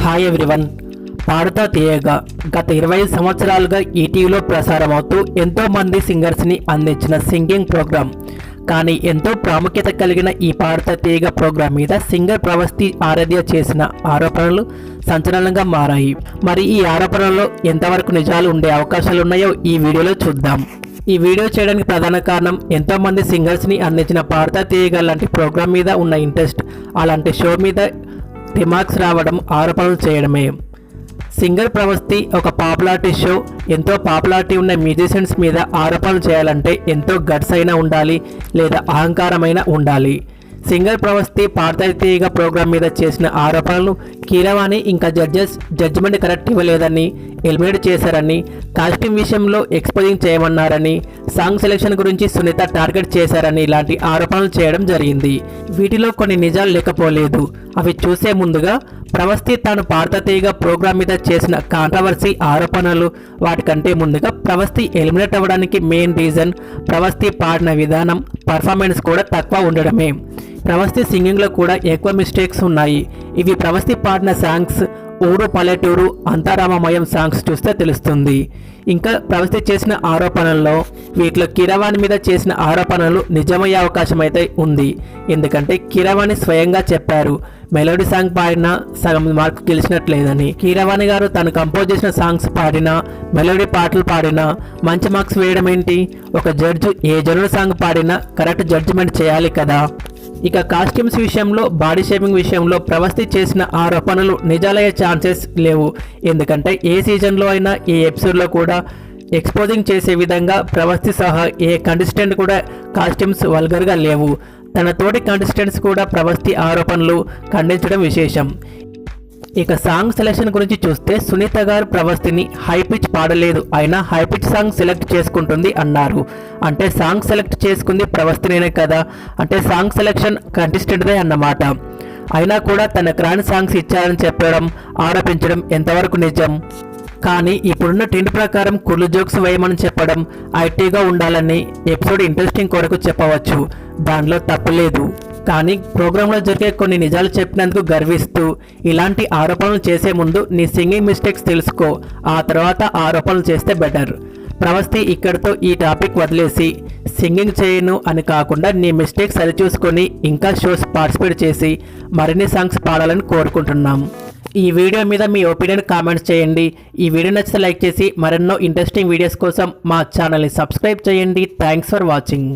Hi everyone. పాడుతా తీయగా గత 20 సంవత్సరాలుగా ఈటీవీలో ప్రసారం అవుతూ ఎంతోమంది సింగర్స్ని అందించిన సింగింగ్ ప్రోగ్రాం. కానీ ఎంతో ప్రాముఖ్యత కలిగిన ఈ పాడుతా తీయగా ప్రోగ్రాం మీద సింగర్ ప్రవస్తి ఆరాధ్య చేసిన ఆరోపణలు సంచలనంగా మారాయి. మరి ఈ ఆరోపణల్లో ఎంతవరకు నిజాలు ఉండే అవకాశాలు ఉన్నాయో ఈ వీడియోలో చూద్దాం. ఈ వీడియో చేయడానికి ప్రధాన కారణం ఎంతోమంది సింగర్స్ని అందించిన పాడుతా తీయగా లాంటి ప్రోగ్రాం మీద ఉన్న ఇంట్రెస్ట్, అలాంటి షో మీద రిమార్క్స్ రావడం, ఆరోపణలు చేయడమే. సింగర్ ప్రవస్తి ఒక పాపులారిటీ షో, ఎంతో పాపులారిటీ ఉన్న మ్యూజిషియన్స్ మీద ఆరోపణలు చేయాలంటే ఎంతో గట్స్ అయినా ఉండాలి, లేదా అహంకారమైన ఉండాలి. సింగర్ ప్రవస్తి పాడుతా తీయగా ప్రోగ్రాం మీద చేసిన ఆరోపణలు కీరవాణి ఇంకా జడ్జిమెంట్ కరెక్ట్ ఇవ్వలేదని, ఎలిమినేట్ చేశారని, కాస్ట్యూమ్ విషయంలో ఎక్స్పోజింగ్ చేయమన్నారని, సాంగ్ సెలెక్షన్ గురించి సునీత టార్గెట్ చేశారని ఇలాంటి ఆరోపణలు చేయడం జరిగింది. వీటిలో కొన్ని నిజాలు లేకపోలేదు. అవి చూసే ముందుగా ప్రవస్తి తాను పాడుతా తీయగా ప్రోగ్రాం మీద చేసిన కాంట్రవర్సీ ఆరోపణలు, వాటికంటే ముందుగా ప్రవస్తి ఎలిమినేట్ అవ్వడానికి మెయిన్ రీజన్ ప్రవస్తి పాడిన విధానం, పర్ఫార్మెన్స్ కూడా తక్కువ ఉండడమే. ప్రవస్తి సింగింగ్లో కూడా ఎక్కువ మిస్టేక్స్ ఉన్నాయి. ఇవి ప్రవస్తి పాడిన సాంగ్స్ ఊరు పల్లెటూరు అంతారామమయం సాంగ్స్ చూస్తే తెలుస్తుంది. ఇంకా ప్రవస్తి చేసిన ఆరోపణల్లో వీటిలో కీరవాణి మీద చేసిన ఆరోపణలు నిజమయ్యే అవకాశం అయితే ఉంది. ఎందుకంటే కీరవాణి స్వయంగా చెప్పారు, మెలోడీ సాంగ్ పాడినా సగం మార్క్ గెలిచినట్లేదని. కీరవాణి గారు తను కంపోజ్ చేసిన సాంగ్స్ పాడినా, మెలోడీ పాటలు పాడినా మంచి మార్క్స్ వేయడం ఏంటి? ఒక జడ్జి ఏ జనుడు సాంగ్ పాడినా కరెక్ట్ జడ్జిమెంట్ చేయాలి కదా. ఇక కాస్ట్యూమ్స్ విషయంలో, బాడీ షేపింగ్ విషయంలో ప్రవస్తి చేసిన ఆరోపణలు నిజాలయ్యే ఛాన్సెస్ లేవు. ఎందుకంటే ఏ సీజన్లో అయినా, ఏ ఎపిసోడ్లో కూడా ఎక్స్పోజింగ్ చేసే విధంగా ప్రవస్తి సహా ఏ కంటెస్టెంట్ కూడా కాస్ట్యూమ్స్ వల్గర్గా లేవు. తన తోటి కంటెస్టెంట్స్ కూడా ప్రవస్తి ఆరోపణలు ఖండించడం విశేషం. ఇక సాంగ్ సెలెక్షన్ గురించి చూస్తే సునీత గారు ప్రవస్తిని హై పిచ్ పాడలేదు, అయినా హై పిచ్ సాంగ్ సెలెక్ట్ చేసుకుంటుంది అన్నారు. అంటే సాంగ్ సెలెక్ట్ చేసుకుంది ప్రవస్తినే కదా, అంటే సాంగ్ సెలెక్షన్ కంటెస్టెంట్దే అన్నమాట. అయినా కూడా తనకు రాని సాంగ్స్ ఇచ్చారని చెప్పడం, ఆరోపించడం ఎంతవరకు నిజం? కానీ ఇప్పుడున్న ట్రెండ్ ప్రకారం కుళ్ళు జోక్స్ వేయమని చెప్పడం, ఐటీగా ఉండాలని ఎపిసోడ్ ఇంట్రెస్టింగ్ కొరకు చెప్పవచ్చు. దానిలో తప్పులేదు. కానీ ప్రోగ్రాంలో జరిగే కొన్ని నిజాలు చెప్పినందుకు గర్విస్తూ ఇలాంటి ఆరోపణలు చేసే ముందు నీ సింగింగ్ మిస్టేక్స్ తెలుసుకో, ఆ తర్వాత ఆరోపణలు చేస్తే బెటర్. ప్రవస్తి ఇక్కడితో ఈ టాపిక్ వదిలేసి సింగింగ్ చేయను అని కాకుండా నీ మిస్టేక్స్ సరిచూసుకొని ఇంకా షోస్ పార్టిసిపేట్ చేసి మరిన్ని సాంగ్స్ పాడాలని కోరుకుంటున్నాం. ఈ వీడియో మీద మీ ఒపీనియన్ కామెంట్స్ చేయండి. ఈ వీడియో నచ్చితే లైక్ చేసి మరెన్నో ఇంట్రెస్టింగ్ వీడియోస్ కోసం మా ఛానల్ని సబ్స్క్రైబ్ చేయండి. Thanks for watching.